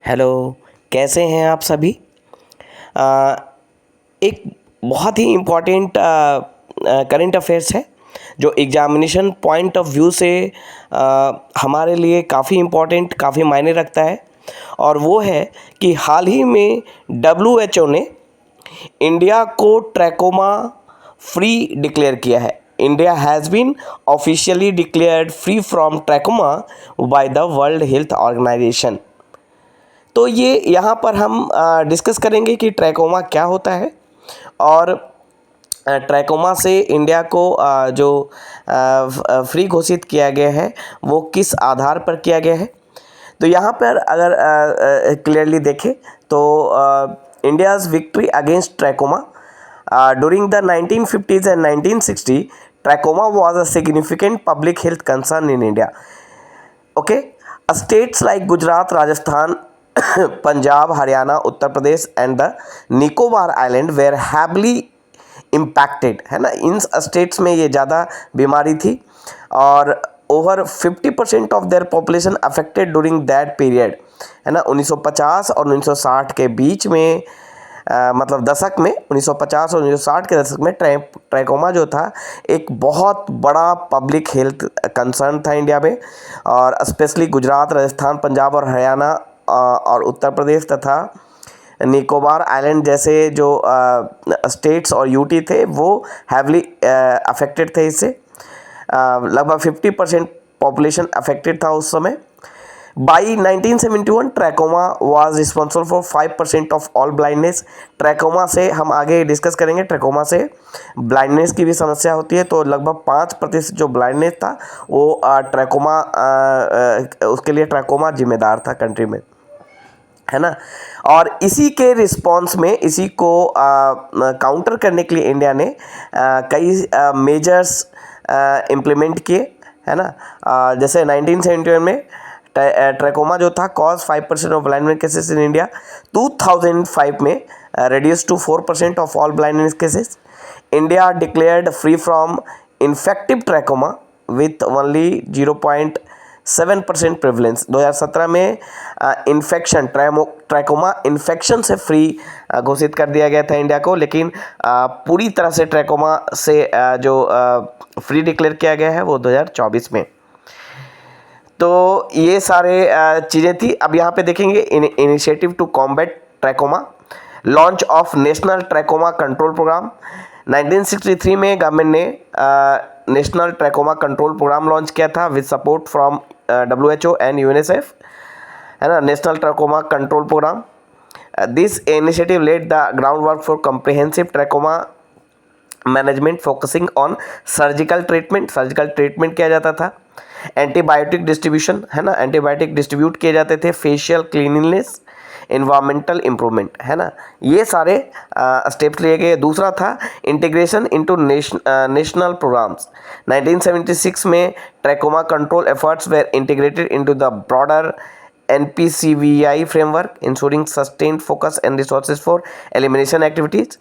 Hello, कैसे हैं आप सभी। अ, एक बहुत ही इम्पोर्टेंट करंट अफेयर्स है जो एग्जामिनेशन पॉइंट ऑफ व्यू से हमारे लिए काफ़ी इम्पोर्टेंट, काफ़ी मायने रखता है। और वो है कि हाल ही में WHO ने इंडिया को ट्रैकोमा फ्री डिक्लेयर किया है। India has been officially declared free from trachoma by the World Health Organization. तो ये यहाँ पर हम डिस्कस करेंगे कि ट्रैकोमा क्या होता है और ट्रैकोमा से इंडिया को जो फ्री घोषित किया गया है वो किस आधार पर किया गया है। तो यहाँ पर अगर क्लियरली देखें तो India's victory against trachoma during the 1950s and 1960, trachoma was a significant public health concern in India. Okay, states like Gujarat, Rajasthan, Punjab, Haryana, Uttar Pradesh and the Nicobar Island were heavily impacted, है ना। इन states में ये ज़्यादा बीमारी थी और over 50% of their population affected during that period, है ना। 1950 और 1960 के बीच में मतलब दशक में 1950 और 1960 के दशक में ट्रैकोमा जो था एक बहुत बड़ा पब्लिक हेल्थ कंसर्न था इंडिया में। और स्पेशली गुजरात, राजस्थान, पंजाब और हरियाणा और उत्तर प्रदेश तथा निकोबार आइलैंड जैसे जो स्टेट्स और यूटी थे वो हैवली अफेक्टेड थे इससे। लगभग 50% पॉपुलेशन अफेक्टेड था उस समय। By 1971 trachoma was responsible for 5% of all blindness. Trachoma से हम आगे डिस्कस करेंगे, ट्रैकोमा से ब्लाइंडनेस की भी समस्या होती है। तो लगभग 5% जो ब्लाइंडनेस था वो ट्रैकोमा उसके लिए ट्रैकोमा जिम्मेदार था कंट्री में, है ना। और इसी के रिस्पॉन्स में इसी को काउंटर करने के लिए इंडिया ने कई मेजर्स इम्प्लीमेंट किए, है ना। जैसे 1971 में ट्रैकोमा जो था cause 5% of blindness cases in India. 2005 में reduced to 4% of all blindness cases. India declared free from infective trachoma with only 0.7% prevalence. 2017 में इन्फेक्शन ट्रैकोमा इन्फेक्शन से फ्री घोषित कर दिया गया था इंडिया को, लेकिन पूरी तरह से ट्रैकोमा से जो फ्री डिक्लेयर किया गया है वो 2024 में। तो ये सारे चीज़ें थी। अब यहाँ पे देखेंगे initiative to combat trachoma, launch of national trachoma control programme. 1963 में गवर्नमेंट ने national trachoma control programme launch किया था with support from WHO and UNICEF, है ना। National trachoma control programme, this initiative led the ground work for comprehensive trachoma management focusing on surgical treatment किया जाता था। Antibiotic distribution, है ना, antibiotic distribute किए जाते थे। फेशियल क्लीनलीनेस, इन्वायरमेंटल इम्प्रूवमेंट, है ना, ये सारे स्टेप्स लिए गए। दूसरा था इंटीग्रेशन इनटू नेशनल प्रोग्राम्स। 1976 में trachoma control efforts were integrated into the broader NPCVI framework, ensuring sustained focus and resources for elimination activities,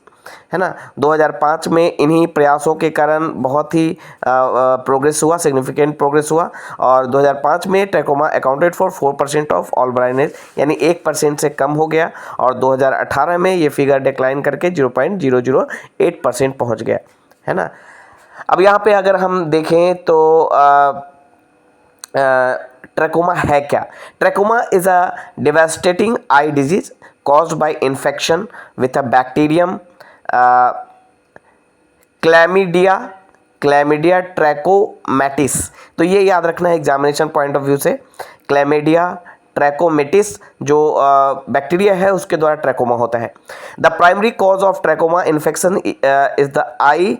है ना। 2005 में इन्हीं प्रयासों के कारण बहुत ही प्रोग्रेस हुआ, सिग्निफिकेंट प्रोग्रेस हुआ। और 2005 में trachoma accounted for 4% of all blindness, यानी 1% से कम हो गया। और 2018 में ये फिगर डिक्लाइन करके 0.008% पहुंच गया, है ना। अब यहाँ पे अगर हम देखें तो ट्रैकोमा है क्या। Trachoma is a devastating eye disease caused by infection with a bacterium chlamydia trachomatis. तो ये याद रखना है एग्जामिनेशन पॉइंट ऑफ व्यू से। क्लैमिडिया ट्रैकोमेटिस जो बैक्टीरिया है उसके द्वारा ट्रैकोमा होता है। The primary cause of trachoma infection is the I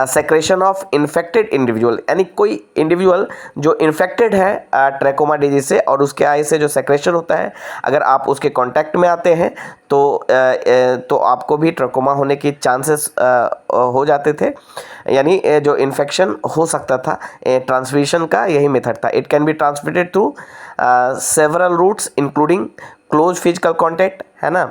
secretion of infected individual, यानी कोई इंडिविजुअल जो इन्फेक्टेड है ट्रैकोमा डिजीज से और उसके आई से जो सेक्रेशन होता है, अगर आप उसके कांटेक्ट में आते हैं तो आपको भी ट्रैकोमा होने की चांसेस हो जाते थे, यानी जो इन्फेक्शन हो सकता था। ट्रांसमिशन का यही मेथड था। It can be transmitted through several routes including close physical contact, है ना,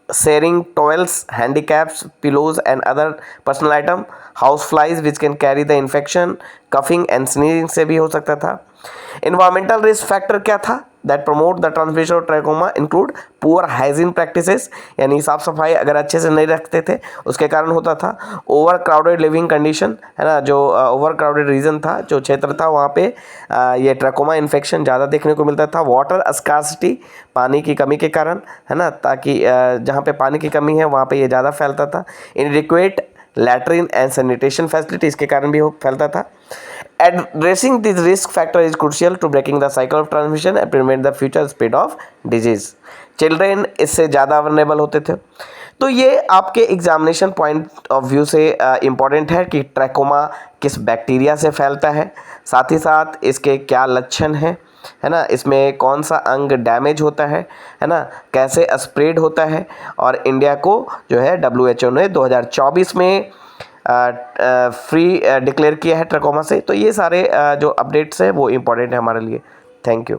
sharing towels, handicaps, pillows and other personal item, house flies which can carry the infection, coughing and sneezing से भी हो सकता था। Environmental risk factor क्या था that promote the transmission of trachoma include poor hygiene practices, यानी साफ सफाई अगर अच्छे से नहीं रखते थे उसके कारण होता था। ओवर क्राउडेड लिविंग कंडीशन, है ना, जो ओवर क्राउडेड रीजन था, जो क्षेत्र था वहाँ पे ये ट्रैकोमा इन्फेक्शन ज़्यादा देखने को मिलता था। वाटर स्कार्सिटी, पानी की कमी के कारण, है ना, ताकि जहाँ पे पानी की कमी है वहाँ पे ये ज़्यादा फैलता था। इनएडिक्वेट लैट्रिन एंड सैनिटेशन फैसिलिटी, इसके कारण भी फैलता था। Addressing this risk factor is crucial to breaking the cycle of transmission and prevent the future spread of disease. Children इससे ज़्यादा वनरेबल होते थे। तो ये आपके एग्जामिनेशन पॉइंट ऑफ व्यू से इम्पॉर्टेंट है कि ट्रैकोमा किस बैक्टीरिया से फैलता है, साथ ही साथ इसके क्या लक्षण हैं, है ना, इसमें कौन सा अंग डैमेज होता है ना, कैसे स्प्रेड होता है, और इंडिया को जो है WHO ने 2024 में फ्री डिक्लेयर किया है ट्रैकोमा से। तो ये सारे जो अपडेट्स हैं वो इम्पोर्टेंट है हमारे लिए। Thank you.